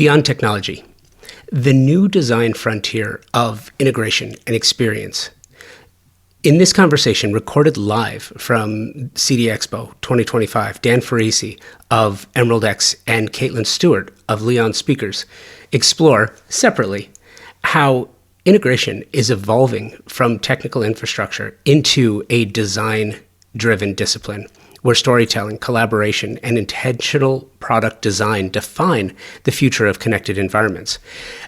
Beyond technology, the new design frontier of integration and experience. In this conversation, recorded live from CEDIA Expo 2025, Dan Ferissi of EmeraldX and Caitlin Stewart of Leon Speakers explore separately how integration is evolving from technical infrastructure into a design-driven discipline, where storytelling, collaboration, and intentional product design define the future of connected environments.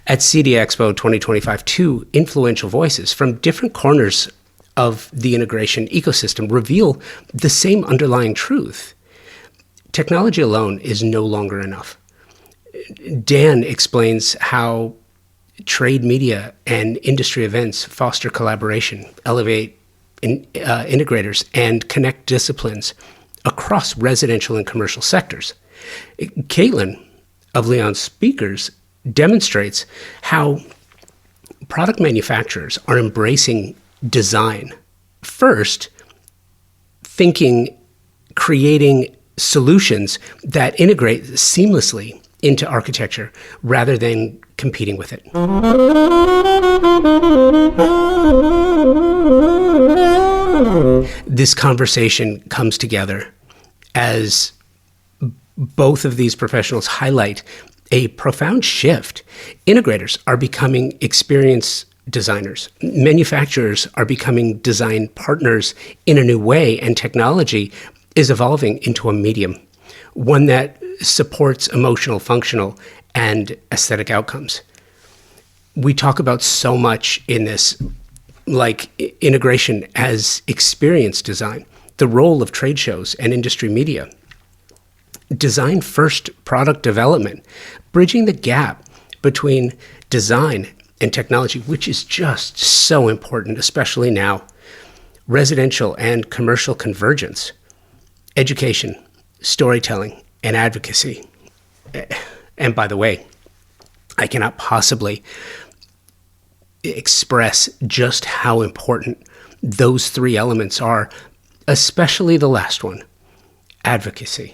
At CEDIA Expo 2025, two influential voices from different corners of the integration ecosystem reveal the same underlying truth. Technology alone is no longer enough. Dan explains how trade media and industry events foster collaboration, elevate integrators, and connect disciplines across residential and commercial sectors. Caitlin of Leon Speakers demonstrates how product manufacturers are embracing design first, creating solutions that integrate seamlessly into architecture rather than competing with it. This conversation comes together as both of these professionals highlight a profound shift. Integrators are becoming experience designers. Manufacturers are becoming design partners in a new way, and technology is evolving into a medium, one that supports emotional, functional, and aesthetic outcomes. We talk about so much in this, like integration as experience design, the role of trade shows and industry media, design-first product development, bridging the gap between design and technology, which is just so important, especially now, residential and commercial convergence, education, storytelling, and advocacy. And by the way, I cannot possibly express just how important those three elements are, especially the last one, advocacy.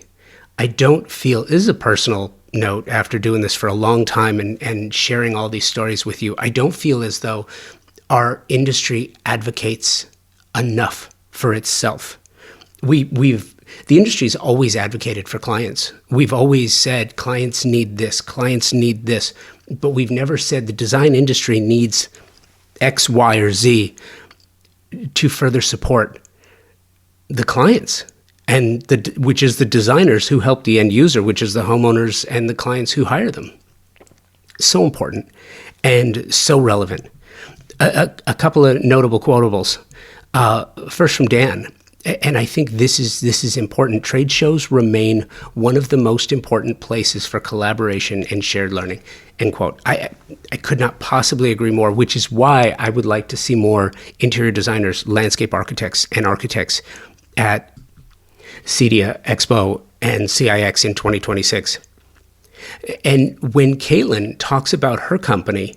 I don't feel, this is a personal note after doing this for a long time and sharing all these stories with you, I don't feel as though our industry advocates enough for itself. The industry's always advocated for clients. We've always said clients need this, but we've never said the design industry needs X, Y, or Z to further support the clients, and which is the designers who help the end user, which is the homeowners and the clients who hire them. So important and so relevant. A couple of notable quotables. First from Dan. And I think this is important. Trade shows remain one of the most important places for collaboration and shared learning, end quote. I could not possibly agree more, which is why I would like to see more interior designers, landscape architects, and architects at CEDIA Expo and CIX in 2026. And when Caitlin talks about her company,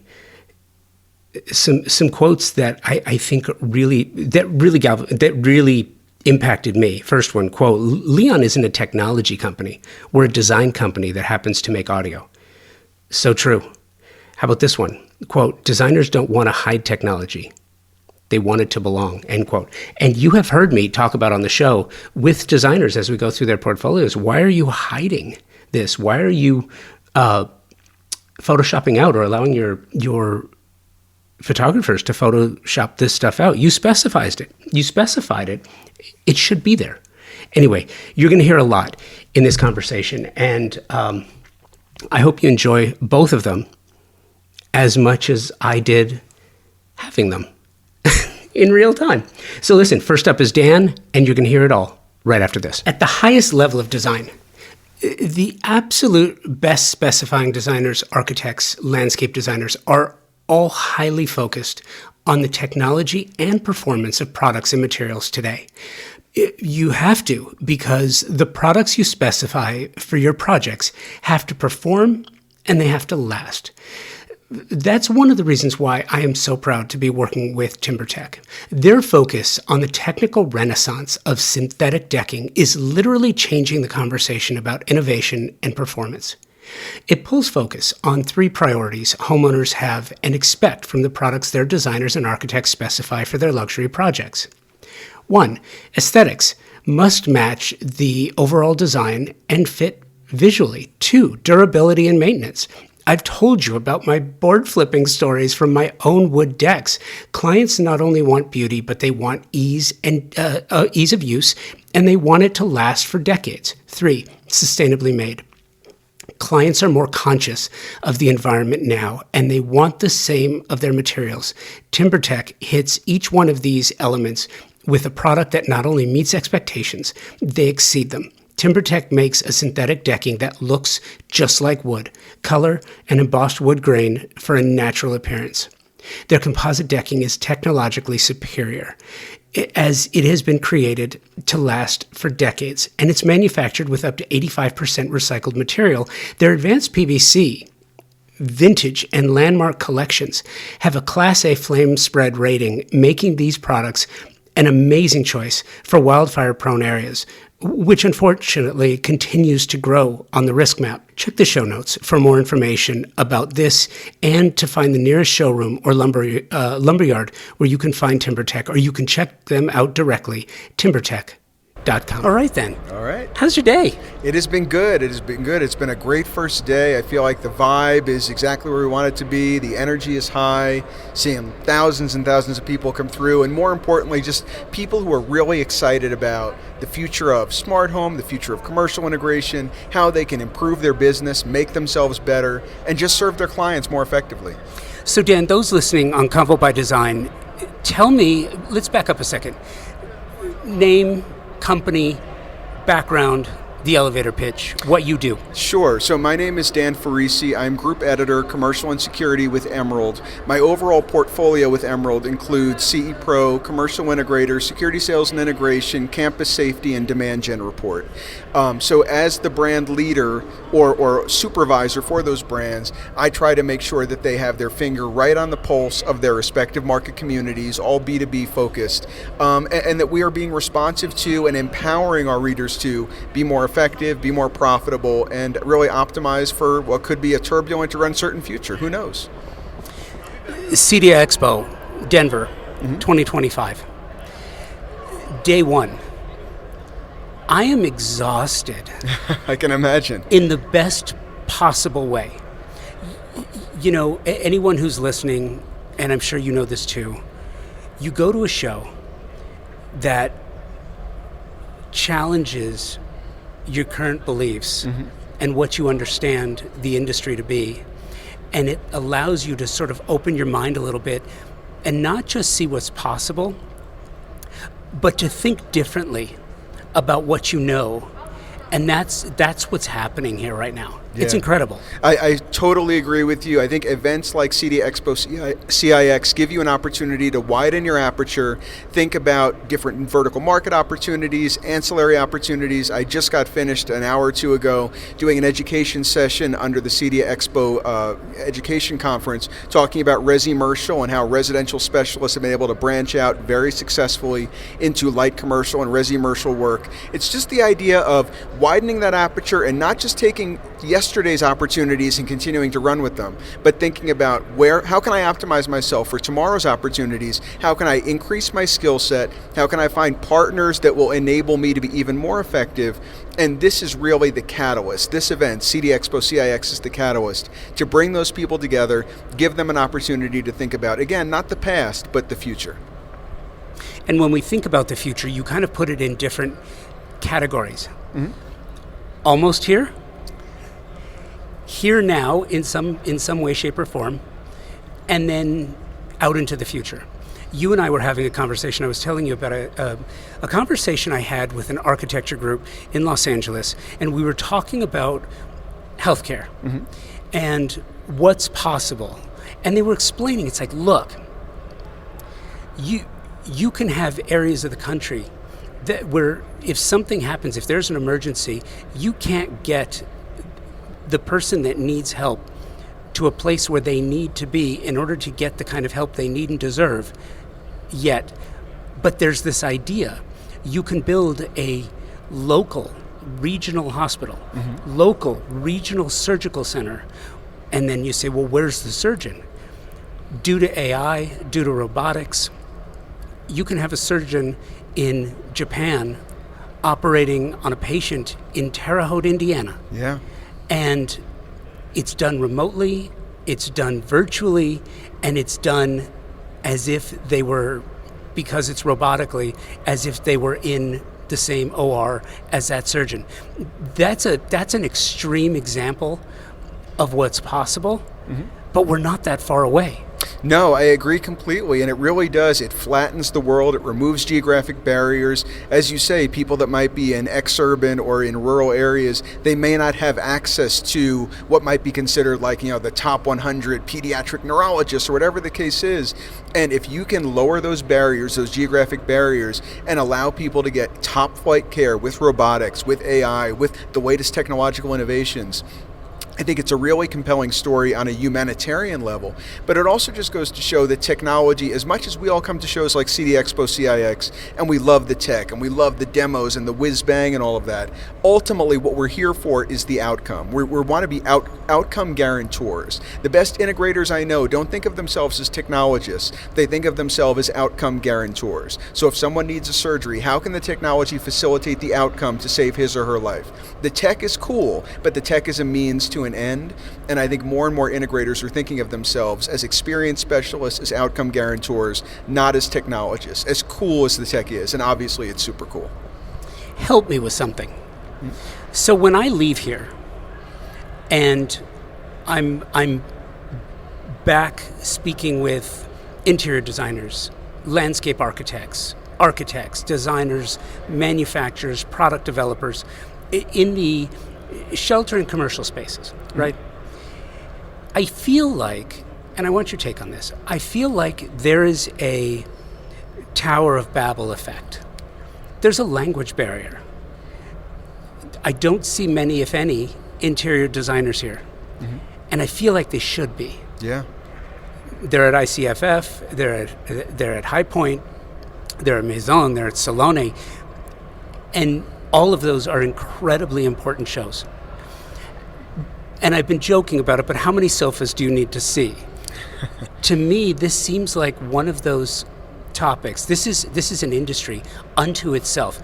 some quotes that I think really impacted me. First one, quote, Leon isn't a technology company. We're a design company that happens to make audio. So true. How about this one? Quote, designers don't want to hide technology. They want it to belong, end quote. And you have heard me talk about on the show with designers as we go through their portfolios, why are you hiding this? Why are you photoshopping out or allowing your photographers to Photoshop this stuff out? You specified it. It should be there. Anyway, you're going to hear a lot in this conversation, and I hope you enjoy both of them as much as I did having them in real time. So listen, first up is Dan, and you're going to hear it all right after this. At the highest level of design, the absolute best specifying designers, architects, landscape designers are all highly focused on the technology and performance of products and materials today. You have to, because the products you specify for your projects have to perform and they have to last. That's one of the reasons why I am so proud to be working with TimberTech. Their focus on the technical renaissance of synthetic decking is literally changing the conversation about innovation and performance. It pulls focus on 3 priorities homeowners have and expect from the products their designers and architects specify for their luxury projects. 1. Aesthetics must match the overall design and fit visually. 2. Durability and maintenance. I've told you about my board flipping stories from my own wood decks. Clients not only want beauty, but they want ease of use, and they want it to last for decades. 3. Sustainably made. Clients are more conscious of the environment now, and they want the same of their materials. TimberTech hits each one of these elements with a product that not only meets expectations, they exceed them. TimberTech makes a synthetic decking that looks just like wood, color and embossed wood grain for a natural appearance. Their composite decking is technologically superior, as it has been created to last for decades, and it's manufactured with up to 85% recycled material. Their advanced PVC, vintage, and landmark collections have a Class A flame spread rating, making these products an amazing choice for wildfire-prone areas, which unfortunately continues to grow on the risk map. Check the show notes for more information about this and to find the nearest showroom or lumberyard where you can find TimberTech, or you can check them out directly, timbertech.com. All right, then. All right. How's your day? It has been good. It's been a great first day. I feel like the vibe is exactly where we want it to be. The energy is high, seeing thousands and thousands of people come through, and more importantly, just people who are really excited about the future of smart home, the future of commercial integration, how they can improve their business, make themselves better, and just serve their clients more effectively. So Dan, those listening on Convo by Design, tell me, let's back up a second. Name, company, background, the elevator pitch, what you do. Sure. So my name is Dan Ferissi. I'm Group Editor, Commercial and Security with Emerald. My overall portfolio with Emerald includes CE Pro, Commercial Integrator, Security Sales and Integration, Campus Safety, and Demand Gen Report. So as the brand leader or supervisor for those brands, I try to make sure that they have their finger right on the pulse of their respective market communities, all B2B focused, and that we are being responsive to and empowering our readers to be more effective, be more profitable, and really optimize for what could be a turbulent or uncertain future. Who knows? CEDIA Expo, Denver, 2025. Day 1. I am exhausted. I can imagine. In the best possible way. You know, anyone who's listening, and I'm sure you know this too, you go to a show that challenges your current beliefs and what you understand the industry to be, and it allows you to sort of open your mind a little bit and not just see what's possible, but to think differently about what you know. And that's what's happening here right now. Yeah. It's incredible. I totally agree with you. I think events like CEDIA Expo, CIX give you an opportunity to widen your aperture, think about different vertical market opportunities, ancillary opportunities. I just got finished an hour or two ago doing an education session under the CEDIA Expo Education Conference, talking about resi-mercial and how residential specialists have been able to branch out very successfully into light commercial and resi-mercial work. It's just the idea of widening that aperture and not just taking yesterday's opportunities and continuing to run with them, but thinking about how can I optimize myself for tomorrow's opportunities? How can I increase my skill set? How can I find partners that will enable me to be even more effective? And this is really the catalyst. This event, CEDIA Expo CIX, is the catalyst to bring those people together, give them an opportunity to think about, again, not the past, but the future. And when we think about the future, you kind of put it in different categories. Almost here now in some way, shape, or form, and then out into the future. You and I were having a conversation. I was telling you about a conversation I had with an architecture group in Los Angeles, and we were talking about healthcare and what's possible. And they were explaining, it's like, look, you can have areas of the country that where if something happens, if there's an emergency, you can't get the person that needs help to a place where they need to be in order to get the kind of help they need and deserve yet. But there's this idea. You can build a local regional hospital, local regional surgical center, and then you say, well, where's the surgeon? Due to AI, due to robotics, you can have a surgeon in Japan operating on a patient in Terre Haute, Indiana. Yeah. And it's done remotely, it's done virtually, and it's done as if they were, because it's robotically, as if they were in the same OR as that surgeon. That's an extreme example of what's possible, but we're not that far away. No, I agree completely, and it really does. It flattens the world. It removes geographic barriers. As you say, people that might be in ex-urban or in rural areas, they may not have access to what might be considered like, the top 100 pediatric neurologists or whatever the case is. And if you can lower those barriers, those geographic barriers, and allow people to get top flight care with robotics, with AI, with the latest technological innovations, I think it's a really compelling story on a humanitarian level, but it also just goes to show that technology, as much as we all come to shows like CEDIA Expo, CIX, and we love the tech, and we love the demos and the whiz-bang and all of that, ultimately what we're here for is the outcome. We want to be outcome guarantors. The best integrators I know don't think of themselves as technologists. They think of themselves as outcome guarantors. So if someone needs a surgery, how can the technology facilitate the outcome to save his or her life? The tech is cool, but the tech is a means to an end, and I think more and more integrators are thinking of themselves as experienced specialists, as outcome guarantors, not as technologists, as cool as the tech is, and obviously it's super cool. Help me with something. So when I leave here, and I'm back speaking with interior designers, landscape architects, designers, manufacturers, product developers, in the shelter and commercial spaces, right? I feel like, and I want your take on this, I feel like there is a Tower of Babel effect. There's a language barrier. I don't see many, if any, interior designers here. And I feel like they should be. Yeah. They're at ICFF, they're at High Point, they're at Maison, they're at Salone, and all of those are incredibly important shows. And I've been joking about it, but how many sofas do you need to see? To me, this seems like one of those topics. This is an industry unto itself.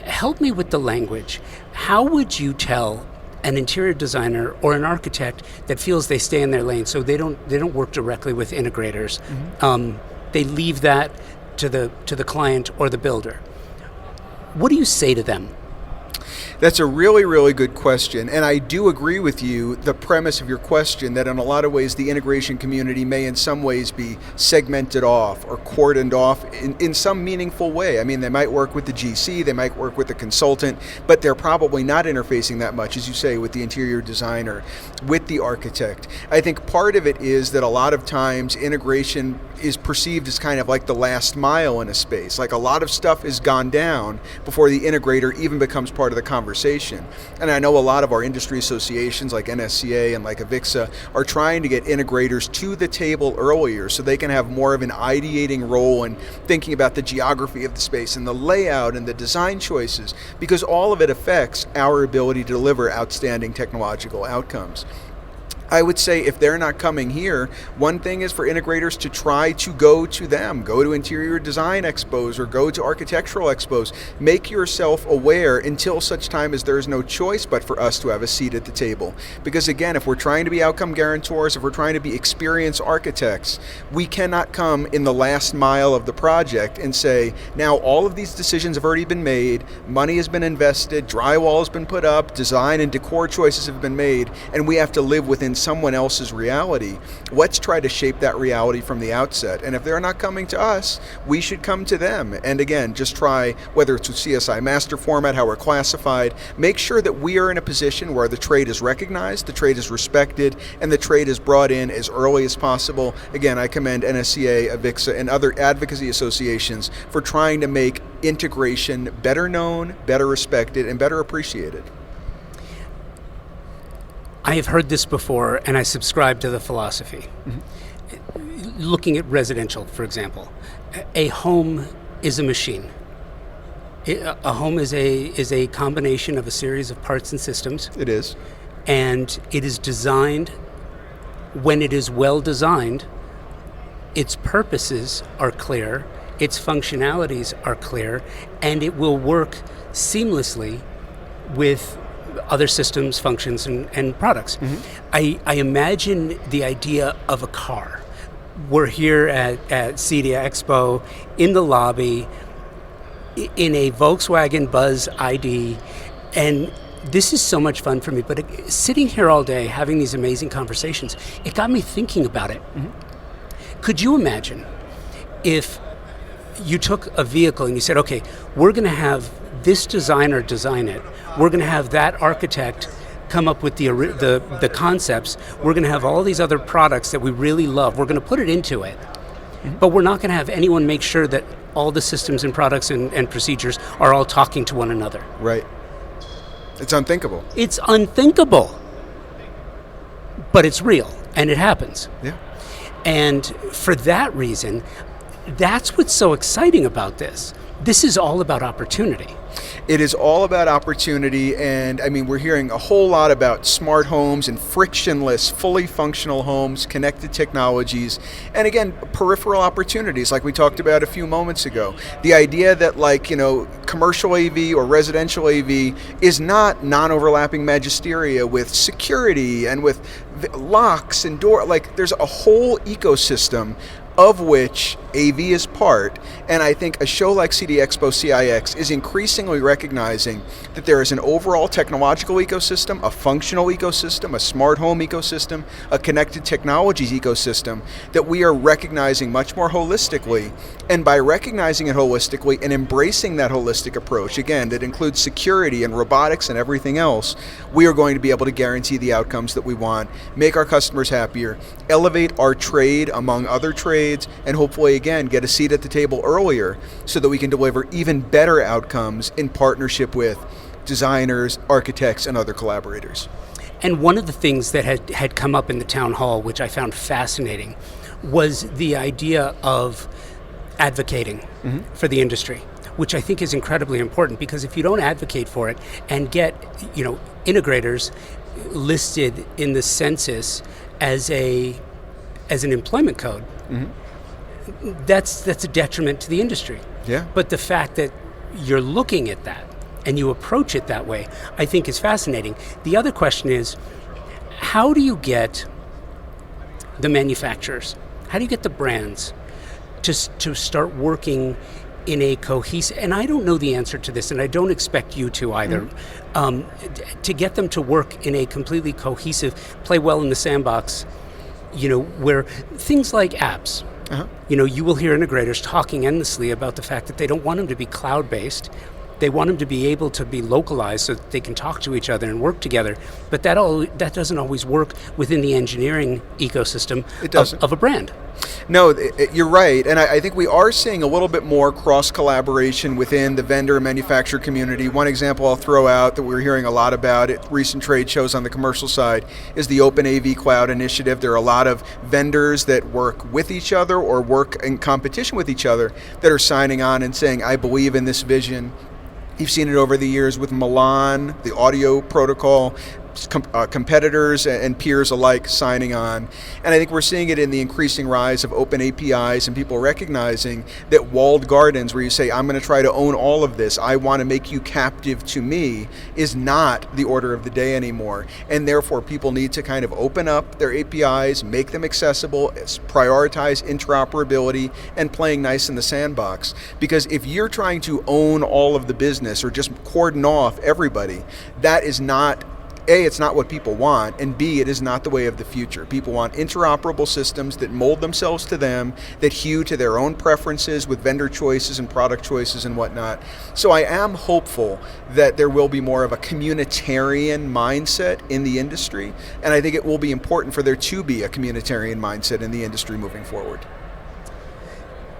Help me with the language. How would you tell an interior designer or an architect that feels they stay in their lane, so they don't work directly with integrators? They leave that to the client or the builder. What do you say to them? That's a really, really good question, and I do agree with you, the premise of your question, that in a lot of ways the integration community may in some ways be segmented off or cordoned off in some meaningful way. I mean, they might work with the GC, they might work with the consultant, but they're probably not interfacing that much, as you say, with the interior designer, with the architect. I think part of it is that a lot of times integration is perceived as kind of like the last mile in a space. Like a lot of stuff has gone down before the integrator even becomes part of the conversation. And I know a lot of our industry associations like NSCA and like AVIXA are trying to get integrators to the table earlier so they can have more of an ideating role in thinking about the geography of the space and the layout and the design choices, because all of it affects our ability to deliver outstanding technological outcomes. I would say if they're not coming here, one thing is for integrators to try to go to them, go to interior design expos or go to architectural expos. Make yourself aware until such time as there is no choice but for us to have a seat at the table. Because again, if we're trying to be outcome guarantors, if we're trying to be experienced architects, we cannot come in the last mile of the project and say, now all of these decisions have already been made, money has been invested, drywall has been put up, design and decor choices have been made, and we have to live within someone else's reality. Let's try to shape that reality from the outset. And if they're not coming to us, we should come to them. And again, just try, whether it's with CSI master format, how we're classified, make sure that we are in a position where the trade is recognized, the trade is respected, and the trade is brought in as early as possible. Again, I commend NSCA, AVIXA, and other advocacy associations for trying to make integration better known, better respected, and better appreciated. I have heard this before, and I subscribe to the philosophy. Looking at residential, for example, a home is a machine. A home is a combination of a series of parts and systems, It is. and it is designed. When it is well designed, its purposes are clear, its functionalities are clear, and it will work seamlessly with other systems, functions, and products. I imagine the idea of a car. We're here at CEDIA Expo in the lobby in a Volkswagen Buzz ID, and this is so much fun for me. But sitting here all day having these amazing conversations, it got me thinking about it. Could you imagine if you took a vehicle and you said, okay, we're going to have this designer design it, we're going to have that architect come up with the concepts, we're going to have all these other products that we really love, we're going to put it into it, but we're not going to have anyone make sure that all the systems and products and procedures are all talking to one another. Right. It's unthinkable. It's unthinkable, but it's real, and it happens. Yeah. And for that reason, that's what's so exciting about this. This is all about opportunity. It is all about opportunity, and I mean, we're hearing a whole lot about smart homes and frictionless, fully functional homes, connected technologies, and again, peripheral opportunities like we talked about a few moments ago. The idea that, like, commercial AV or residential AV is not non-overlapping magisteria with security and with locks and door, like there's a whole ecosystem of which AV is part, and I think a show like CEDIA Expo CIX is increasingly recognizing that there is an overall technological ecosystem, a functional ecosystem, a smart home ecosystem, a connected technologies ecosystem that we are recognizing much more holistically. And by recognizing it holistically and embracing that holistic approach, again, that includes security and robotics and everything else, we are going to be able to guarantee the outcomes that we want, make our customers happier, elevate our trade among other trades, and hopefully, again, get a seat at the table earlier so that we can deliver even better outcomes in partnership with designers, architects, and other collaborators. And one of the things that had come up in the town hall, which I found fascinating, was the idea of advocating for the industry, which I think is incredibly important, because if you don't advocate for it and get integrators listed in the census as an employment code, that's a detriment to the industry. Yeah. But the fact that you're looking at that and you approach it that way, I think is fascinating. The other question is, how do you get the manufacturers, how do you get the brands to start working in a cohesive, and I don't know the answer to this, and I don't expect you to either, to get them to work in a completely cohesive, play well in the sandbox, where things like apps, you will hear integrators talking endlessly about the fact that they don't want them to be cloud-based. They want them to be able to be localized so that they can talk to each other and work together. But that doesn't always work within the engineering ecosystem of a brand. No, you're right. And I think we are seeing a little bit more cross-collaboration within the vendor and manufacturer community. One example I'll throw out that we're hearing a lot about at recent trade shows on the commercial side is the Open AV Cloud initiative. There are a lot of vendors that work with each other or work in competition with each other that are signing on and saying, I believe in this vision. You've seen it over the years with Milan, the audio protocol, competitors and peers alike signing on. And I think we're seeing it in the increasing rise of open APIs and people recognizing that walled gardens where you say, I'm going to try to own all of this, I want to make you captive to me, is not the order of the day anymore. And therefore people need to kind of open up their APIs, make them accessible, prioritize interoperability and playing nice in the sandbox. Because if you're trying to own all of the business or just cordon off everybody, that is not, A, it's not what people want, and B, it is not the way of the future. People want interoperable systems that mold themselves to them, that hew to their own preferences with vendor choices and product choices and whatnot. So I am hopeful that there will be more of a communitarian mindset in the industry, and I think it will be important for there to be a communitarian mindset in the industry moving forward.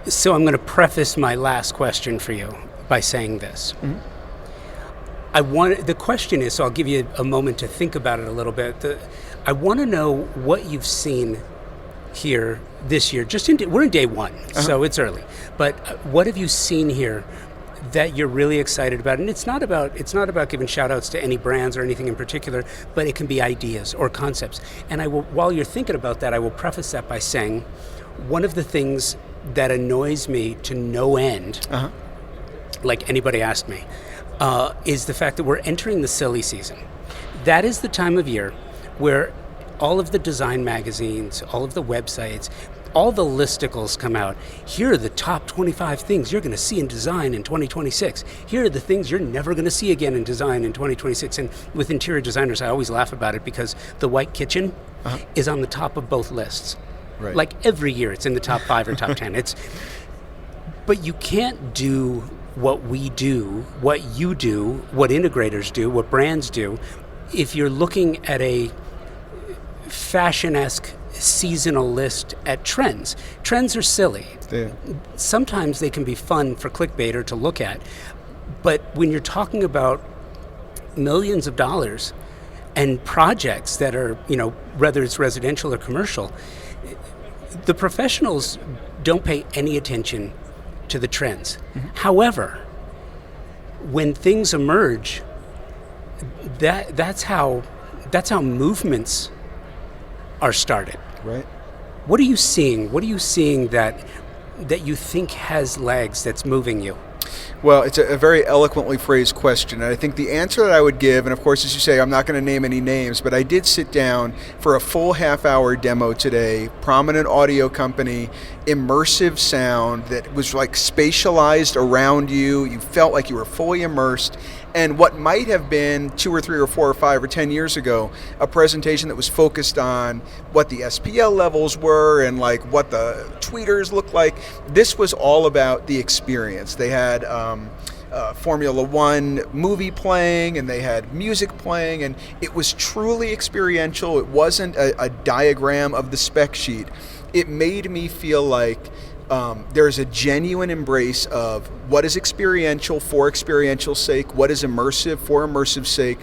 So I'm going to preface my last question for you by saying this. The question is, so I'll give you a moment to think about it a little bit. I want to know what you've seen here this year. We're in day one, so it's early. But what have you seen here that you're really excited about. And it's not about giving shout outs to any brands or anything in particular, but it can be ideas or concepts. And I will, while you're thinking about that, I will preface that by saying one of the things that annoys me to no end, like anybody asked me, is the fact that we're entering the silly season. That is the time of year where all of the design magazines, all of the websites, all the listicles come out. Here are the top 25 things you're going to see in design in 2026. Here are the things you're never going to see again in design in 2026. And with interior designers, I always laugh about it because the white kitchen is on the top of both lists. Right. Like every year it's in the top 5 or top 10. But you can't do what we do, what you do, what integrators do, what brands do, if you're looking at a fashion-esque seasonal list at trends. Trends are silly. Yeah. Sometimes they can be fun for clickbait or to look at, but when you're talking about millions of dollars and projects that are, whether it's residential or commercial, the professionals don't pay any attention to the trends. However, when things emerge, that's how movements are started. Right. What are you seeing? What are you seeing that you think has legs, that's moving you? Well, it's a very eloquently phrased question, and I think the answer that I would give, and of course, as you say, I'm not going to name any names, but I did sit down for a full half-hour demo today, prominent audio company, immersive sound that was like spatialized around you. You felt like you were fully immersed. And what might have been 2 or 3 or 4 or 5 or 10 years ago, a presentation that was focused on what the SPL levels were and like what the tweeters looked like, this was all about the experience. They had Formula One movie playing and they had music playing, and it was truly experiential. It wasn't a diagram of the spec sheet. It made me feel like there's a genuine embrace of what is experiential for experiential sake, what is immersive for immersive sake,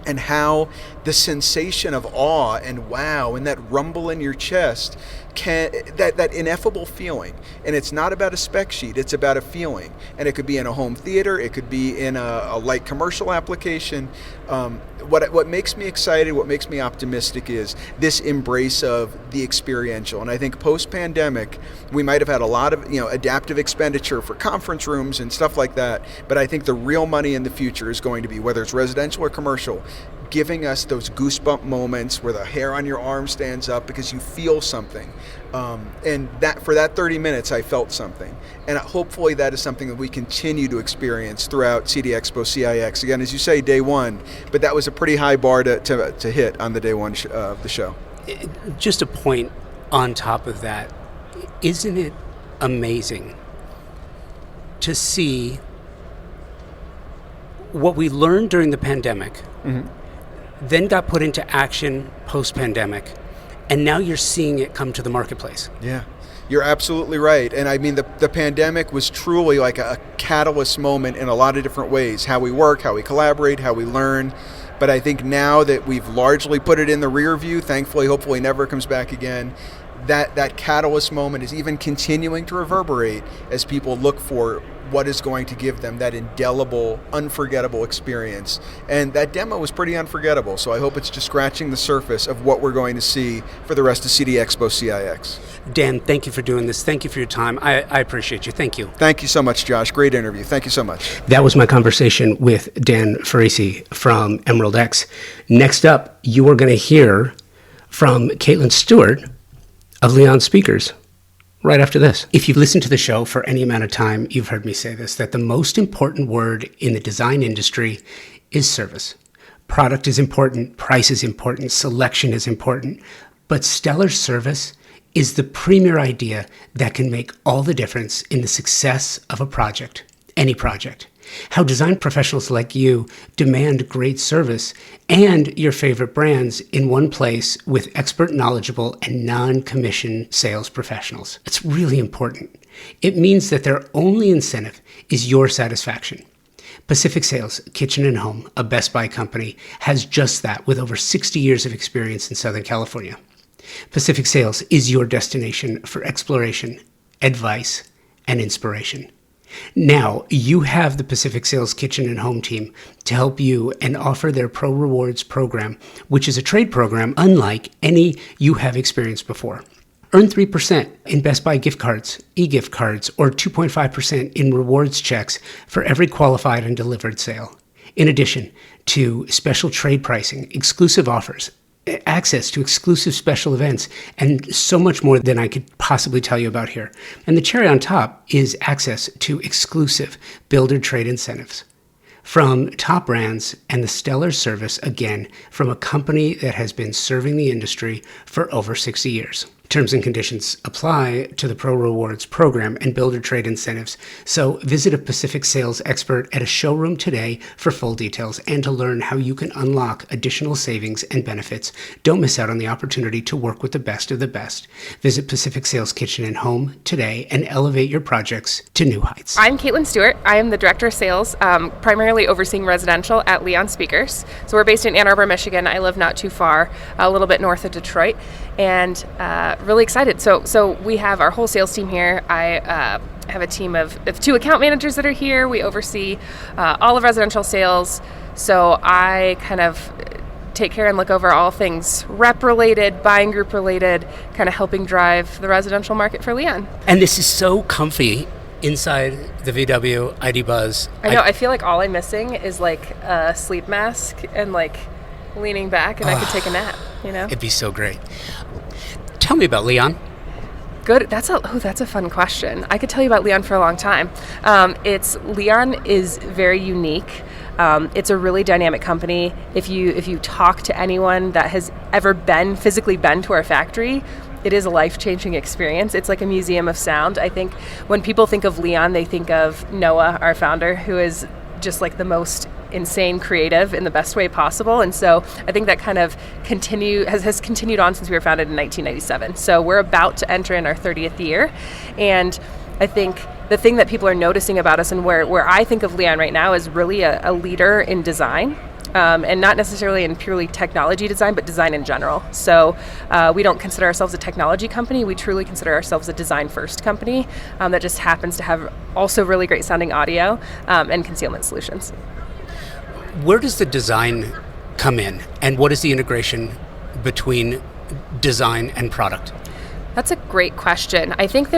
and how the sensation of awe and wow and that rumble in your chest that ineffable feeling. And it's not about a spec sheet, it's about a feeling. And it could be in a home theater, it could be in a light commercial application. What makes me excited, what makes me optimistic is this embrace of the experiential. And I think post-pandemic, we might have had a lot of adaptive expenditure for conference rooms and stuff like that. But I think the real money in the future is going to be, whether it's residential or commercial, giving us those goosebump moments where the hair on your arm stands up because you feel something. And that for that 30 minutes, I felt something. And hopefully that is something that we continue to experience throughout CEDIA Expo CIX. Again, as you say, day one, but that was a pretty high bar to hit on the day one of the show. Just a point on top of that, isn't it amazing to see what we learned during the pandemic, then got put into action post-pandemic, and now you're seeing it come to the marketplace. Yeah, you're absolutely right. And I mean, the pandemic was truly like a catalyst moment in a lot of different ways, how we work, how we collaborate, how we learn. But I think now that we've largely put it in the rear view, thankfully, hopefully never comes back again, that catalyst moment is even continuing to reverberate as people look for what is going to give them that indelible, unforgettable experience. And that demo was pretty unforgettable, so I hope it's just scratching the surface of what we're going to see for the rest of CEDIA Expo CIX. Dan, thank you for doing this. Thank you for your time. I appreciate you. Thank you. Thank you so much, Josh. Great interview. Thank you so much. That was my conversation with Dan Ferissi from EmeraldX. Next up, you are going to hear from Caitlin Stewart of Leon Speakers right after this. If you've listened to the show for any amount of time, you've heard me say this, that the most important word in the design industry is service. Product is important, price is important, selection is important, but stellar service is the premier idea that can make all the difference in the success of a project, any project. How design professionals like you demand great service and your favorite brands in one place with expert, knowledgeable, and non-commission sales professionals. It's really important. It means that their only incentive is your satisfaction. Pacific Sales, Kitchen and Home, a Best Buy company, has just that with over 60 years of experience in Southern California. Pacific Sales is your destination for exploration, advice, and inspiration. Now, you have the Pacific Sales Kitchen and Home team to help you and offer their Pro Rewards program, which is a trade program unlike any you have experienced before. Earn 3% in Best Buy gift cards, e-gift cards, or 2.5% in rewards checks for every qualified and delivered sale. In addition to special trade pricing, exclusive offers, access to exclusive special events, and so much more than I could possibly tell you about here. And the cherry on top is access to exclusive builder trade incentives from top brands and the stellar service, again, from a company that has been serving the industry for over 60 years. Terms and conditions apply to the Pro Rewards program and builder trade incentives. So visit a Pacific sales expert at a showroom today for full details and to learn how you can unlock additional savings and benefits. Don't miss out on the opportunity to work with the best of the best. Visit Pacific Sales Kitchen and Home today and elevate your projects to new heights. I'm Caitlin Stewart. I am the Director of Sales, primarily overseeing residential at Leon Speakers. So we're based in Ann Arbor, Michigan. I live not too far, a little bit north of Detroit. And really excited. So we have our whole sales team here. I have a team of 2 account managers that are here. We oversee all of residential sales. So I kind of take care and look over all things rep related, buying group related, kind of helping drive the residential market for Leon. And this is so comfy inside the VW ID Buzz. I know. I feel like all I'm missing is like a sleep mask and like leaning back and I could take a nap, you know? It'd be so great. Tell me about Leon. Good. That's a fun question. I could tell you about Leon for a long time. Leon is very unique. It's a really dynamic company. If you talk to anyone that has ever physically been to our factory, it is a life-changing experience. It's like a museum of sound. I think when people think of Leon, they think of Noah, our founder, who is just like the most insane creative in the best way possible. And so I think that kind of has continued on since we were founded in 1997. So we're about to enter in our 30th year. And I think the thing that people are noticing about us and where I think of Leon right now is really a leader in design. And not necessarily in purely technology design, but design in general. So we don't consider ourselves a technology company. We truly consider ourselves a design-first company that just happens to have also really great sounding audio and concealment solutions. Where does the design come in, and what is the integration between design and product? That's a great question. I think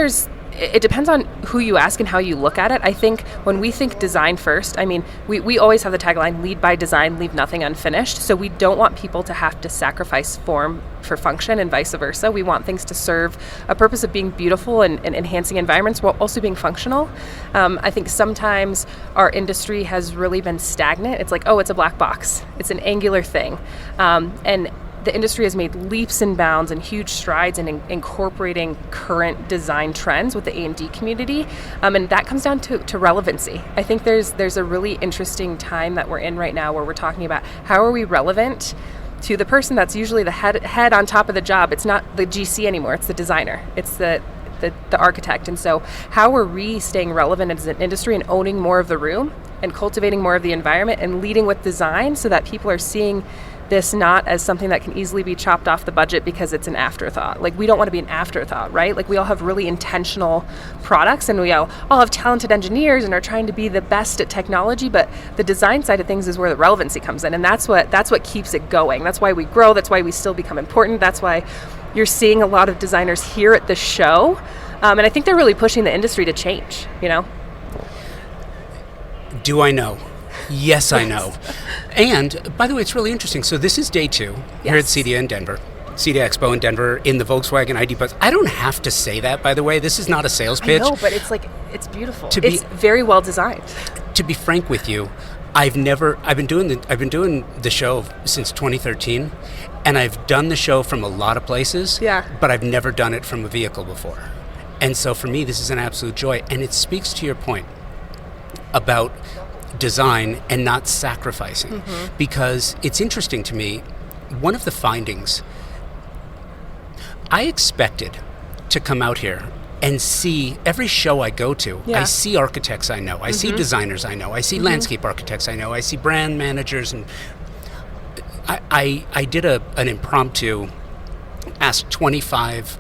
it depends on who you ask and how you look at it. I think when we think design first, I mean, we always have the tagline, lead by design, leave nothing unfinished. So we don't want people to have to sacrifice form for function and vice versa. We want things to serve a purpose of being beautiful and enhancing environments while also being functional. I think sometimes our industry has really been stagnant. It's like, oh, it's a black box. It's an angular thing. And the industry has made leaps and bounds and huge strides in incorporating current design trends with the A&D community, and that comes down to relevancy. I think there's a really interesting time that we're in right now where we're talking about how are we relevant to the person that's usually the head on top of the job. It's not the GC anymore, it's the designer, it's the architect. And so how are we staying relevant as an industry and owning more of the room and cultivating more of the environment and leading with design so that people are seeing this not as something that can easily be chopped off the budget because it's an afterthought. Like, we don't want to be an afterthought, right? Like, we all have really intentional products and we all have talented engineers and are trying to be the best at technology, but the design side of things is where the relevancy comes in, and that's what keeps it going. That's why we grow, that's why we still become important, that's why you're seeing a lot of designers here at the show, and I think they're really pushing the industry to change, you know? Do I know? Yes, I know. And, by the way, it's really interesting. So this is day 2 here at CEDIA in Denver. CEDIA Expo in Denver in the Volkswagen ID Buzz. I don't have to say that, by the way. This is not a sales pitch. I know, but it's beautiful. It's very well designed. To be frank with you, I've been doing the show since 2013, and I've done the show from a lot of places. Yeah. But I've never done it from a vehicle before. And so for me, this is an absolute joy, and it speaks to your point about design and not sacrificing, because it's interesting to me. One of the findings, I expected to come out here and see every show I go to. I see architects I know, I see designers I know, I see landscape architects I know, I see brand managers, and I did an impromptu ask 25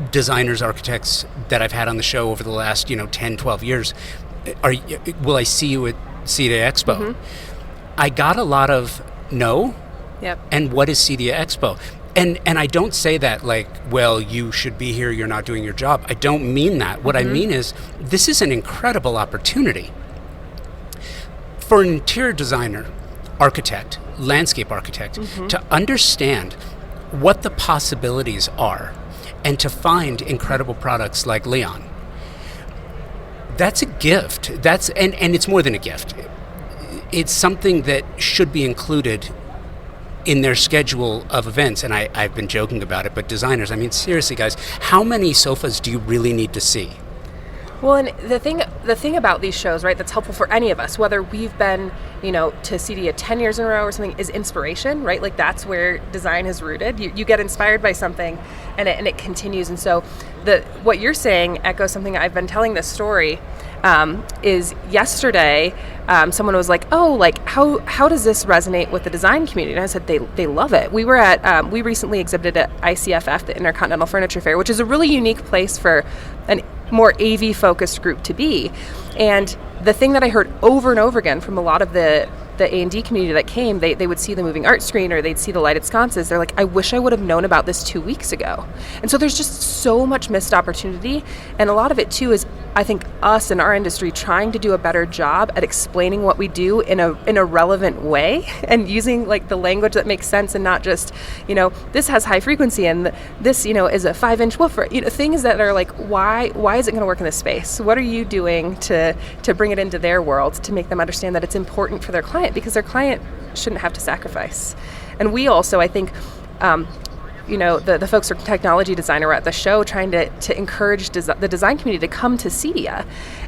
designers, architects that I've had on the show over the last 10, 12 years, will I see you at CEDIA Expo? Mm-hmm. I got a lot of no. Yep. And what is CEDIA Expo? And I don't say that like, well, you should be here, you're not doing your job. I don't mean that. What I mean is, this is an incredible opportunity for an interior designer, architect, landscape architect, to understand what the possibilities are and to find incredible products like Leon. That's a gift. And it's more than a gift. It's something that should be included in their schedule of events. And I've been joking about it, but designers, I mean, seriously, guys, how many sofas do you really need to see? Well, and the thing about these shows, right, that's helpful for any of us, whether we've been, to CEDIA 10 years in a row or something, is inspiration, right? Like, that's where design is rooted. You get inspired by something, and it continues. And so what you're saying echoes something I've been telling this story. Is yesterday, someone was like, "Oh, like how does this resonate with the design community?" And I said, "They love it." We were at we recently exhibited at ICFF, the Intercontinental Furniture Fair, which is a really unique place for a more AV focused group to be. And the thing that I heard over and over again from a lot of the A&D community that came, they would see the moving art screen or they'd see the lighted sconces. They're like, I wish I would have known about this 2 weeks ago. And so there's just so much missed opportunity. And a lot of it too is, I think, us in our industry trying to do a better job at explaining what we do in a relevant way and using like the language that makes sense, and not just, this has high frequency and this, is a 5-inch woofer, things that are like, why is it going to work in this space? What are you doing to bring it into their world, to make them understand that it's important for their client, because their client shouldn't have to sacrifice. And we also, I think, the folks from technology design are at the show trying to encourage the design community to come to CEDIA.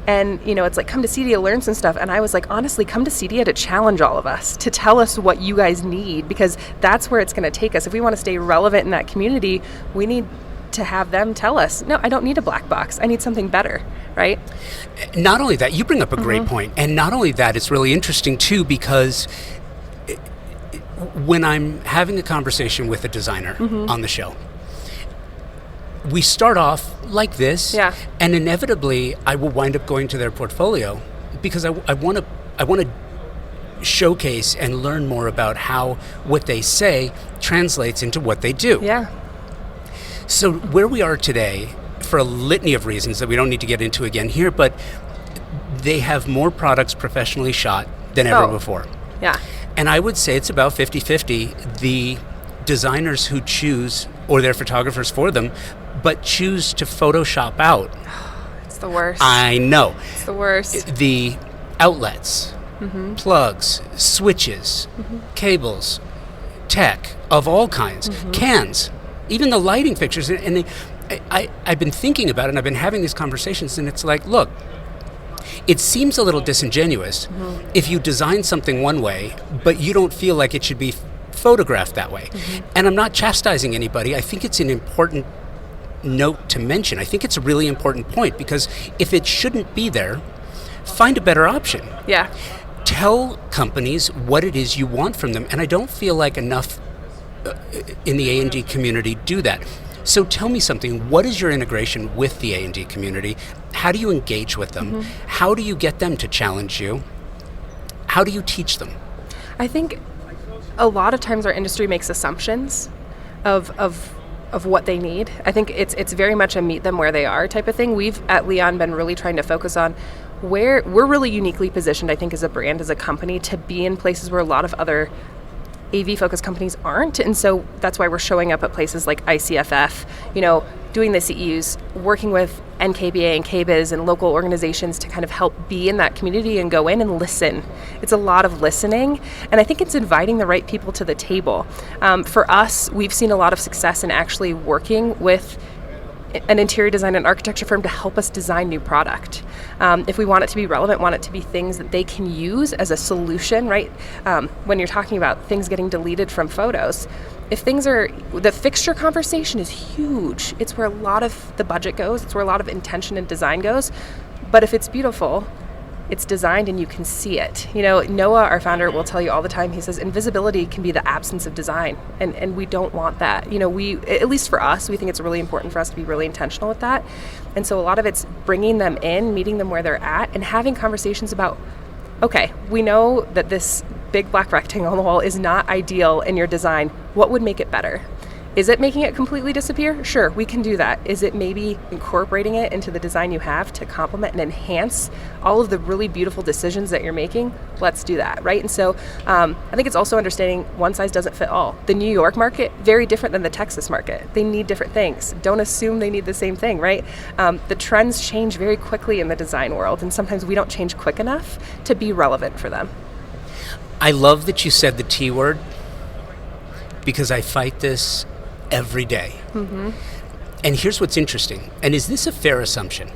And, it's like, come to CEDIA, learn some stuff. And I was like, honestly, come to CEDIA to challenge all of us, to tell us what you guys need, because that's where it's going to take us. If we want to stay relevant in that community, we need to have them tell us, no, I don't need a black box. I need something better, right? Not only that, you bring up a great point. And not only that, it's really interesting too, because when I'm having a conversation with a designer on the show, we start off like this, and inevitably I will wind up going to their portfolio because I want to showcase and learn more about how what they say translates into what they do. Yeah. So where we are today, for a litany of reasons that we don't need to get into again here, but they have more products professionally shot than ever before. Yeah. And I would say it's about 50-50, the designers who choose, or their photographers for them, but choose to Photoshop out. It's the worst. I know. It's the worst. The outlets, plugs, switches, cables, tech of all kinds, cans, even the lighting fixtures. And I've been thinking about it, and I've been having these conversations, and it's like, look, it seems a little disingenuous if you design something one way, but you don't feel like it should be photographed that way. And I'm not chastising anybody. I think it's an important note to mention. I think it's a really important point, because if it shouldn't be there, find a better option. Yeah. Tell companies what it is you want from them. And I don't feel like enough in the A&D community do that. So tell me something. What is your integration with the A&D community? How do you engage with them? How do you get them to challenge you? How do you teach them? I think a lot of times our industry makes assumptions of what they need. I think it's very much a meet them where they are type of thing. We've at Leon been really trying to focus on where we're really uniquely positioned, I think, as a brand, as a company, to be in places where a lot of other AV-focused companies aren't. And so that's why we're showing up at places like ICFF, doing the CEUs, working with NKBA and KBIZ and local organizations to kind of help be in that community and go in and listen. It's a lot of listening, and I think it's inviting the right people to the table. For us, we've seen a lot of success in actually working with an interior design and architecture firm to help us design new product. If we want it to be relevant, want it to be things that they can use as a solution, right? When you're talking about things getting deleted from photos, if things are, the fixture conversation is huge. It's where a lot of the budget goes. It's where a lot of intention and design goes. But if it's beautiful, it's designed and you can see it. You know, Noah, our founder, will tell you all the time, he says, invisibility can be the absence of design, and we don't want that. You know, we, at least for us, we think it's really important for us to be really intentional with that. And so a lot of it's bringing them in, meeting them where they're at, and having conversations about, okay, we know that this big black rectangle on the wall is not ideal in your design. What would make it better? Is it making it completely disappear? Sure, we can do that. Is it maybe incorporating it into the design you have to complement and enhance all of the really beautiful decisions that you're making? Let's do that, right? And so I think it's also understanding one size doesn't fit all. The New York market, very different than the Texas market. They need different things. Don't assume they need the same thing, right? The trends change very quickly in the design world, and sometimes we don't change quick enough to be relevant for them. I love that you said the T word, because I fight this every day. Mm-hmm. And here's what's interesting. And is this a fair assumption?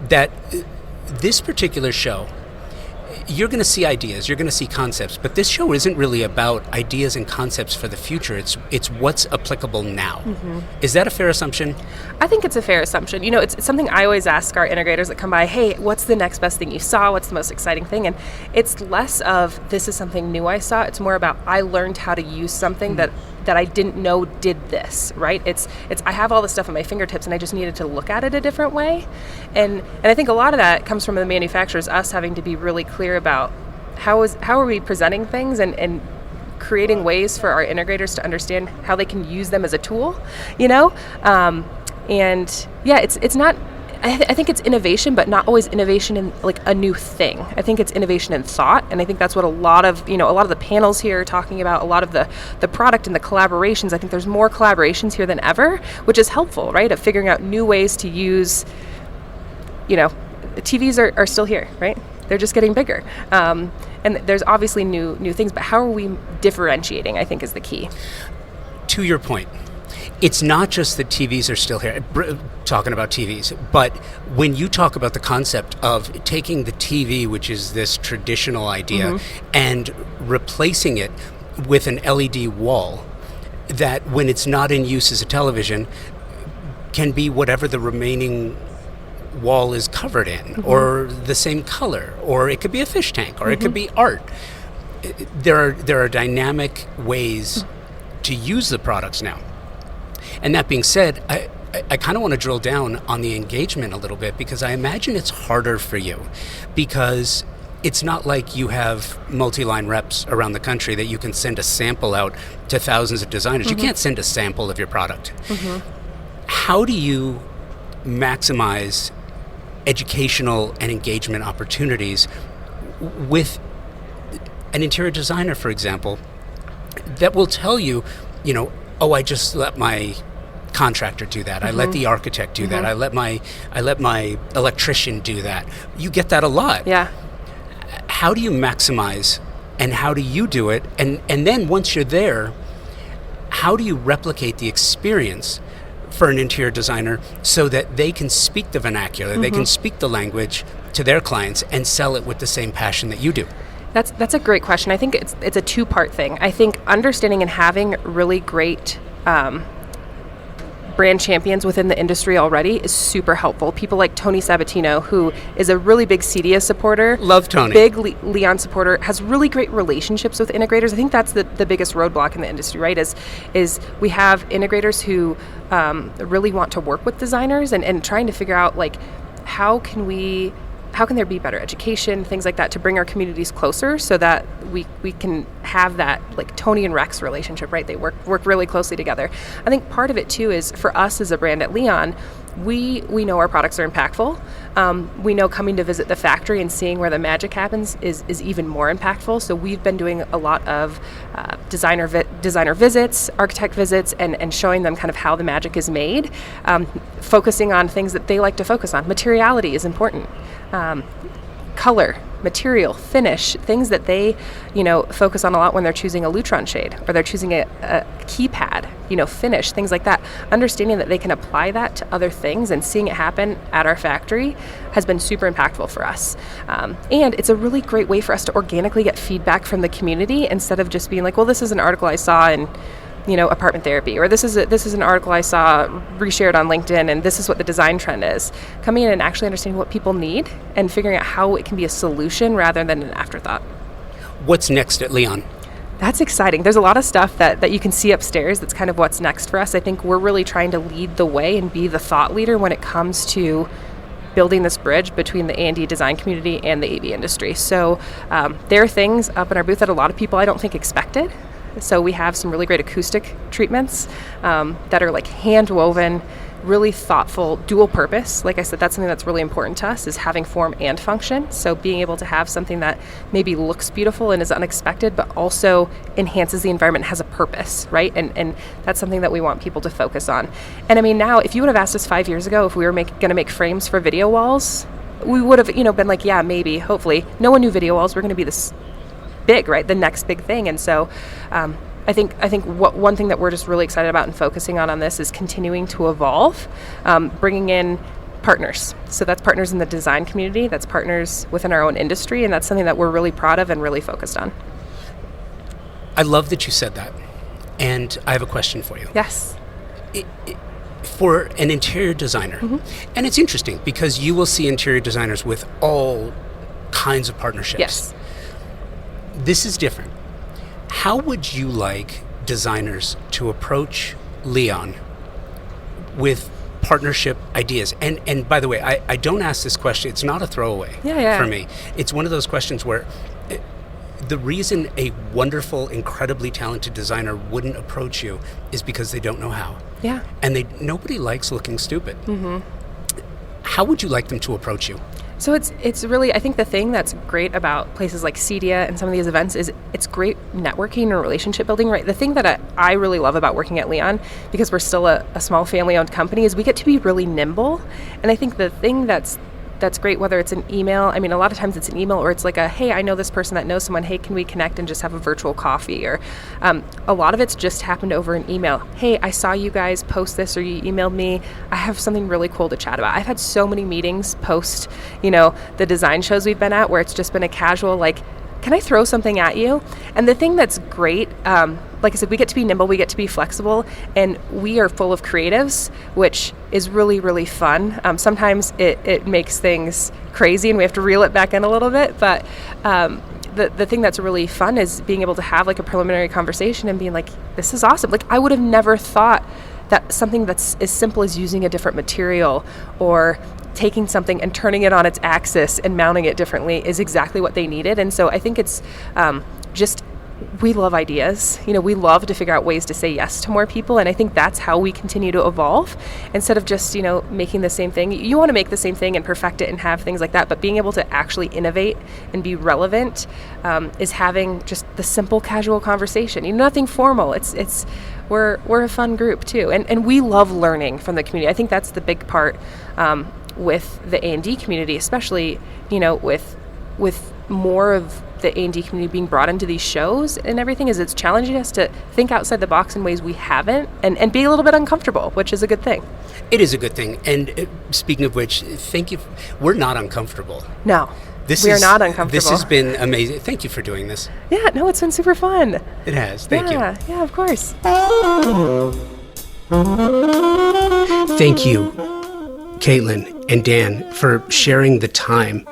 That this particular show, you're going to see ideas, you're going to see concepts, but this show isn't really about ideas and concepts for the future. It's what's applicable now. Mm-hmm. Is that a fair assumption? I think it's a fair assumption. You know, it's something I always ask our integrators that come by, hey, what's the next best thing you saw? What's the most exciting thing? And it's less of, this is something new I saw. It's more about, I learned how to use something that I didn't know did this, right? It's I have all this stuff at my fingertips and I just needed to look at it a different way. And I think a lot of that comes from the manufacturers, us having to be really clear about how are we presenting things and creating ways for our integrators to understand how they can use them as a tool, you know? And yeah, it's not, I think it's innovation, but not always innovation in like a new thing. I think it's innovation in thought, and I think that's what a lot of the panels here are talking about, a lot of the product and the collaborations. I think there's more collaborations here than ever, which is helpful, right? Of figuring out new ways to use, the TVs are still here, right? They're just getting bigger. And there's obviously new things, but how are we differentiating, I think, is the key. To your point, it's not just that TVs are still here, talking about TVs, but when you talk about the concept of taking the TV, which is this traditional idea, mm-hmm. and replacing it with an LED wall that, when it's not in use as a television, can be whatever the remaining wall is covered in, mm-hmm. or the same color, or it could be a fish tank, or mm-hmm. it could be art. There are dynamic ways to use the products now. And that being said, I kind of want to drill down on the engagement a little bit, because I imagine it's harder for you, because it's not like you have multi-line reps around the country that you can send a sample out to thousands of designers. Mm-hmm. You can't send a sample of your product. Mm-hmm. How do you maximize educational and engagement opportunities with an interior designer, for example, that will tell you, oh, I just let my contractor do that. Mm-hmm. I let the architect do mm-hmm. that. I let my electrician do that. You get that a lot. Yeah. How do you maximize, and how do you do it? And then once you're there, how do you replicate the experience for an interior designer so that they can speak the vernacular, mm-hmm. they can speak the language to their clients and sell it with the same passion that you do? That's a great question. I think it's a two-part thing. I think understanding and having really great brand champions within the industry already is super helpful. People like Tony Sabatino, who is a really big CEDIA supporter. Love Tony. Big Leon supporter, has really great relationships with integrators. I think that's the biggest roadblock in the industry, right? Is we have integrators who really want to work with designers and trying to figure out, like, how can there be better education, things like that, to bring our communities closer so that we can have that, like, Tony and Rex relationship, right? They work really closely together. I think part of it too is, for us as a brand at Leon, we know our products are impactful. We know coming to visit the factory and seeing where the magic happens is even more impactful. So we've been doing a lot of designer visits, architect visits, and showing them kind of how the magic is made, focusing on things that they like to focus on. Materiality is important. Color, material, finish, things that they, focus on a lot when they're choosing a Lutron shade, or they're choosing a keypad, finish, things like that. Understanding that they can apply that to other things and seeing it happen at our factory has been super impactful for us. And it's a really great way for us to organically get feedback from the community, instead of just being like, well, this is an article I saw in apartment therapy, or this is an article I saw reshared on LinkedIn, and this is what the design trend is. Coming in and actually understanding what people need and figuring out how it can be a solution rather than an afterthought. What's next at Leon? That's exciting. There's a lot of stuff that you can see upstairs. That's kind of what's next for us. I think we're really trying to lead the way and be the thought leader when it comes to building this bridge between the A&D design community and the AV industry. So there are things up in our booth that a lot of people I don't think expected. So we have some really great acoustic treatments that are like hand woven, really thoughtful, dual purpose. Like I said, that's something that's really important to us, is having form and function. So being able to have something that maybe looks beautiful and is unexpected, but also enhances the environment, has a purpose, right? And that's something that we want people to focus on. And I mean, now, if you would have asked us 5 years ago if we were going to make frames for video walls, we would have, been like, yeah, maybe, hopefully. No one knew video walls were going to be this big, right? The next big thing. And so, I think one thing that we're just really excited about and focusing on this is continuing to evolve, bringing in partners. So that's partners in the design community, that's partners within our own industry, and that's something that we're really proud of and really focused on. I love that you said that. And I have a question for you. Yes. For an interior designer, and it's interesting because you will see interior designers with all kinds of partnerships. Yes. This is different. How would you like designers to approach Leon with partnership ideas? And by the way, I don't ask this question. It's not a throwaway for me. It's one of those questions where the reason a wonderful, incredibly talented designer wouldn't approach you is because they don't know how. Yeah. And nobody likes looking stupid. How would you like them to approach you? So it's really, I think the thing that's great about places like CEDIA and some of these events is it's great networking and relationship building, right? The thing that I really love about working at Leon, because we're still a small family-owned company, is we get to be really nimble. And I think the thing that's great, whether it's an email, I mean, a lot of times it's an email, or it's like hey, I know this person that knows someone, hey, can we connect and just have a virtual coffee? Or a lot of it's just happened over an email. Hey, I saw you guys post this, or you emailed me. I have something really cool to chat about. I've had so many meetings post, the design shows we've been at, where it's just been a casual, can I throw something at you? And the thing that's great, like I said, we get to be nimble, we get to be flexible, and we are full of creatives, which is really, really fun. Sometimes it makes things crazy and we have to reel it back in a little bit, but the thing that's really fun is being able to have a preliminary conversation and being like, this is awesome. I would have never thought that something that's as simple as using a different material or taking something and turning it on its axis and mounting it differently is exactly what they needed. And so I think it's we love ideas. We love to figure out ways to say yes to more people. And I think that's how we continue to evolve, instead of just, making the same thing. You want to make the same thing and perfect it and have things like that, but being able to actually innovate and be relevant is having just the simple casual conversation. Nothing formal. We're a fun group too. And we love learning from the community. I think that's the big part with the A&D community, especially, with more of the A&D community being brought into these shows and everything, is it's challenging us to think outside the box in ways we haven't and be a little bit uncomfortable, which is a good thing. It is a good thing. And speaking of which, thank you. We're not uncomfortable. No, we are not uncomfortable. This has been amazing. Thank you for doing this. Yeah, no, it's been super fun. It has. Thank you. Yeah, of course. Thank you, Caitlin and Dan, for sharing the time.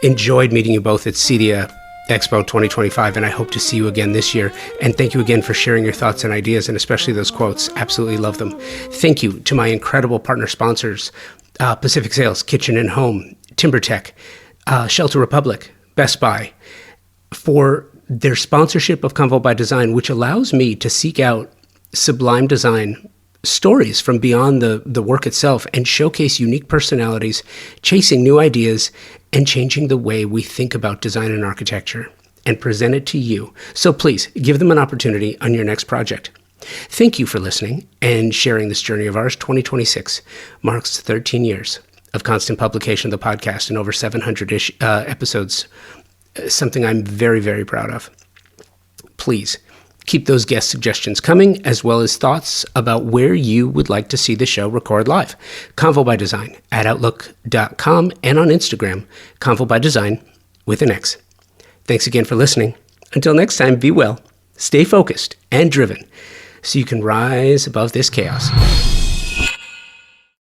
Enjoyed meeting you both at CEDIA Expo 2025, and I hope to see you again this year. And thank you again for sharing your thoughts and ideas, and especially those quotes. Absolutely love them. Thank you to my incredible partner sponsors, Pacific Sales, Kitchen and Home, TimberTech, Shelter Republic, Best Buy, for their sponsorship of Convo by Design, which allows me to seek out sublime design stories from beyond the work itself and showcase unique personalities, chasing new ideas, and changing the way we think about design and architecture, and present it to you. So please give them an opportunity on your next project. Thank you for listening and sharing this journey of ours. 2026 marks 13 years of constant publication of the podcast and over 700-ish episodes, something I'm very, very proud of. Please keep those guest suggestions coming, as well as thoughts about where you would like to see the show record live. Convo by Design at Outlook.com and on Instagram, Convo by Design with an X. Thanks again for listening. Until next time, be well, stay focused and driven. so you can rise above this chaos.